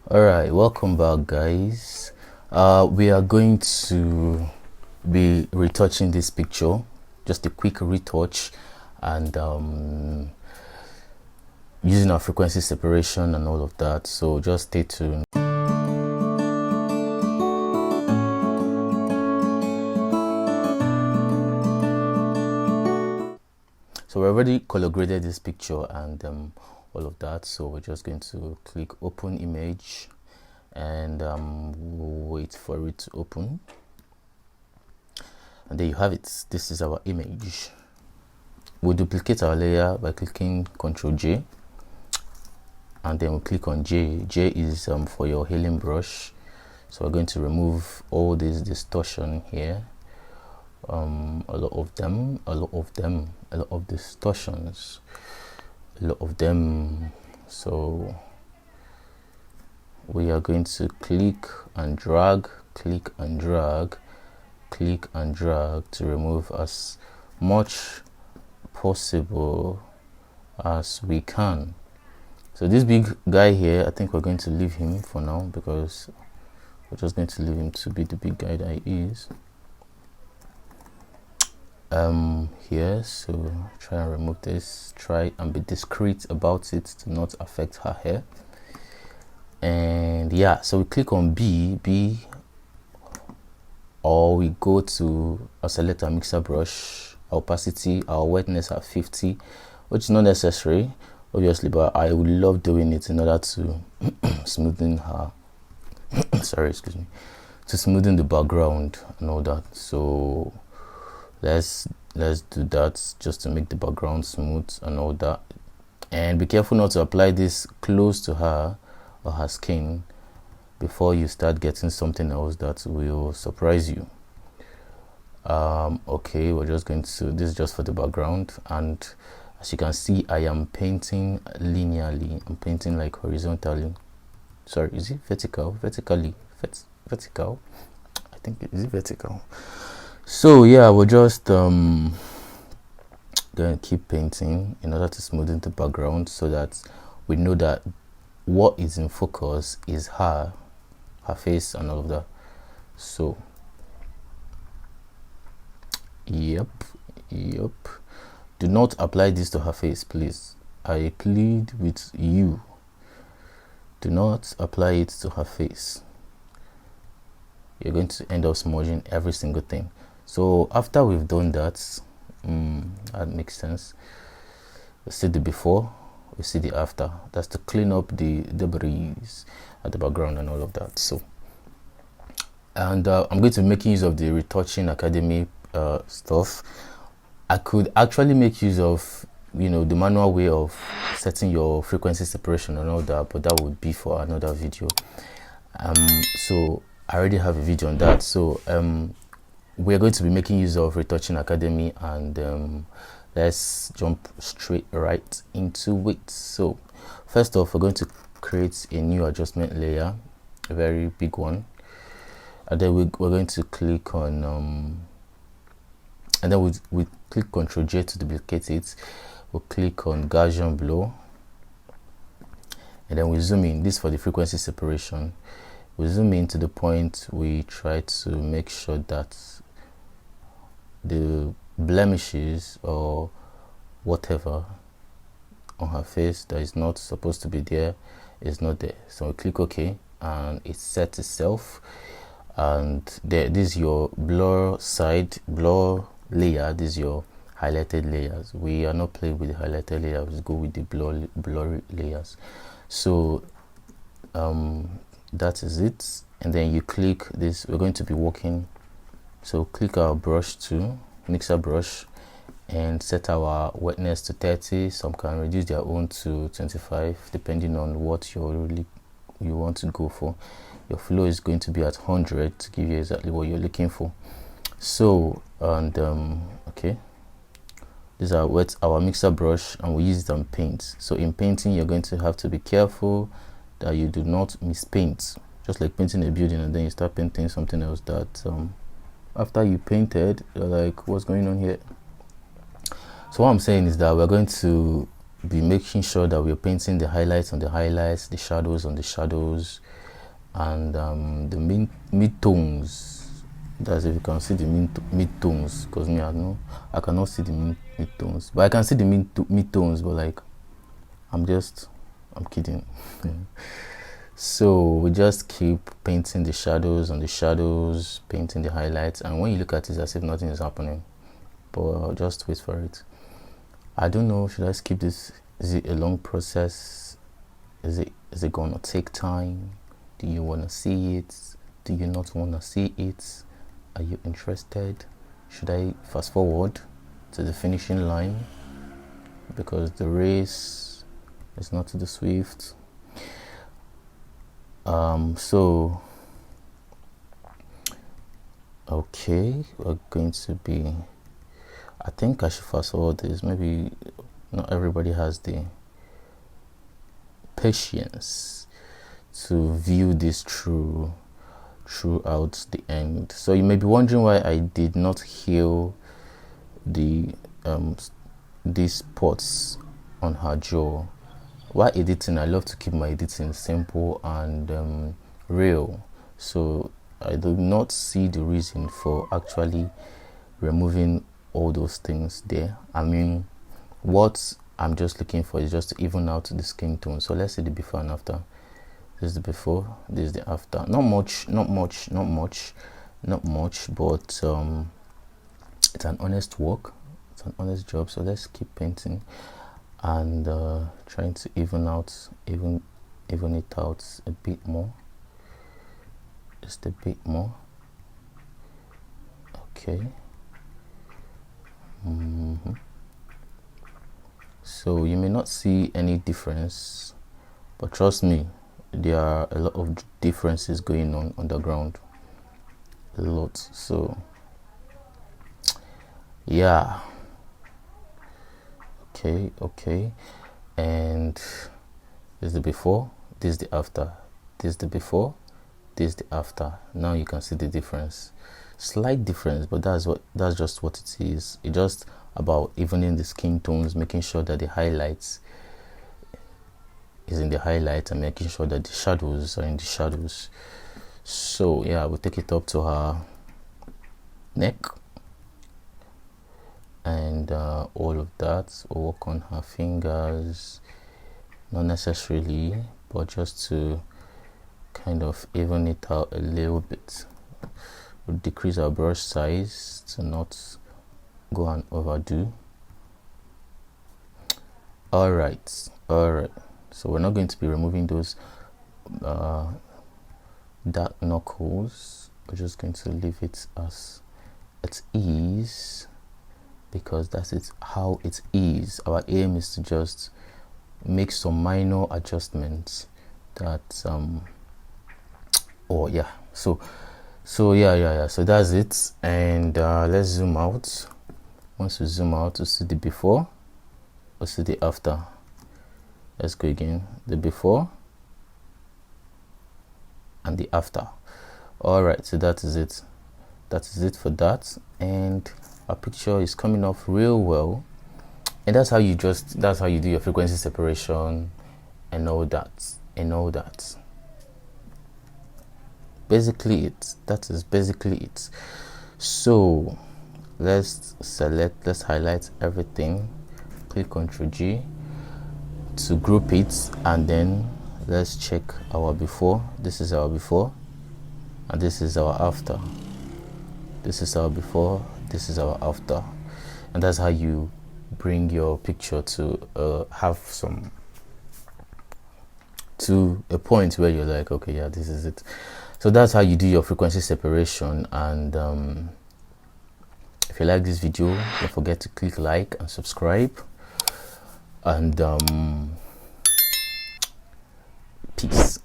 Alright, welcome back, guys. We are going to be retouching this picture, just a quick retouch, and using our frequency separation and all of that. So just stay tuned. So we already color graded this picture and all of that. So we're just going to click open image and wait for it to open. And there you have it. This is our image. We'll duplicate our layer by clicking Ctrl J, and then we'll click on J. J is for your healing brush. So we're going to remove all this distortion here. A lot of distortions, a lot of them. So we are going to click and drag, click and drag, click and drag to remove as much possible as we can. So this big guy here, I think we're going to leave him for now, because we're just going to leave him to be the big guy that he is. Here, so try and remove this, try and be discreet about it to not affect her hair. And yeah, so we click on B, or we go to select our mixer brush, our opacity, our wetness at 50, which is not necessary obviously, but I would love doing it in order to smoothen her sorry, excuse me, to smoothen the background and all that. So let's do that, just to make the background smooth and all that. And be careful not to apply this close to her or her skin before you start getting something else that will surprise you. Okay, we're just going to, this is just for the background, and as you can see, I am painting linearly. I'm painting like horizontally. Sorry, is it vertical? Vertical. I think is it vertical. So yeah, we're just going to keep painting in order to smoothen the background, so that we know that what is in focus is her face and all of that. So yep, do not apply this to her face, please. I plead with you, do not apply it to her face. You're going to end up smudging every single thing. So after we've done that, that makes sense. We see the before, we see the after. That's to clean up the debris at the background and all of that. So, and I'm going to be making use of the Retouching Academy stuff. I could actually make use of, you know, the manual way of setting your frequency separation and all that, but that would be for another video. So I already have a video on that. So we're going to be making use of Retouching Academy, and let's jump straight right into it. So first off, we're going to create a new adjustment layer, a very big one, and then we're going to click on and then we click Ctrl J to duplicate it. We'll click on Gaussian Blur, and then we zoom in. This for the frequency separation. We zoom in to the point we try to make sure that the blemishes or whatever on her face that is not supposed to be there is not there. So we click OK, and it sets itself. And there, this is your blur layer. This is your highlighted layers. We are not playing with the highlighted layers, we go with the blurry layers. So that is it. And then you click this, we're going to be working, so click our brush to mixer brush and set our wetness to 30. Some can reduce their own to 25 depending on what you want to go for. Your flow is going to be at 100 to give you exactly what you're looking for. So, and okay, these are our mixer brush, and we use it on paint. So in painting, you're going to have to be careful that you do not mispaint. Just like painting a building and then you start painting something else that after you painted, you're like, what's going on here? So what I'm saying is that we're going to be making sure that we're painting the highlights on the highlights, the shadows on the shadows, and the mid-tones. That's if you can see the mid-tones, because me, I cannot see the mid-tones, but I can see the mid-tones, but like I'm kidding. So we just keep painting the shadows on the shadows, painting the highlights, and when you look at it, it's as if nothing is happening, but I'll just wait for it. I don't know, should I skip this? Is it a long process? Is it gonna take time? Do you want to see it? Do you not want to see it? Are you interested? Should I fast forward to the finishing line? Because the race is not to the swift. So okay, we're going to be, I think I should fast forward this. Maybe not everybody has the patience to view this throughout the end. So you may be wondering why I did not heal the these spots on her jaw. While editing, I love to keep my editing simple and real, so I do not see the reason for actually removing all those things there. I mean, what I'm just looking for is just to even out the skin tone. So let's see the before and after. This is the before, this is the after. Not much, but it's an honest work, it's an honest job. So let's keep painting and trying to even it out a bit more, just a bit more. Okay. So you may not see any difference, but trust me, there are a lot of differences going on underground, a lot. So yeah, okay, and this is the before, this is the after, this is the before, this is the after. Now you can see the difference, slight difference, but that's just what it is. It's just about evening the skin tones, making sure that the highlights is in the highlights and making sure that the shadows are in the shadows. So yeah, we'll take it up to her neck and all of that. We'll work on her fingers, not necessarily, but just to kind of even it out a little bit. We'll decrease our brush size to not go and overdo. All right, so we're not going to be removing those dark knuckles. We're just going to leave it as it is, because that's it, how it is. Our aim is to just make some minor adjustments that so that's it. And let's zoom out. Once we zoom out, we'll see the before, we'll see the after. Let's go again, the before and the after. All right, so that is it for that, and our picture is coming off real well. And that's how you do your frequency separation and all that. That is basically it. So let's highlight everything, click Ctrl G to group it, and then let's check our before. This is our before and this is our after. This is our before, this is our after. And that's how you bring your picture to have some, to a point where you're like, okay, yeah, this is it. So that's how you do your frequency separation. And if you like this video, don't forget to click like and subscribe, and peace.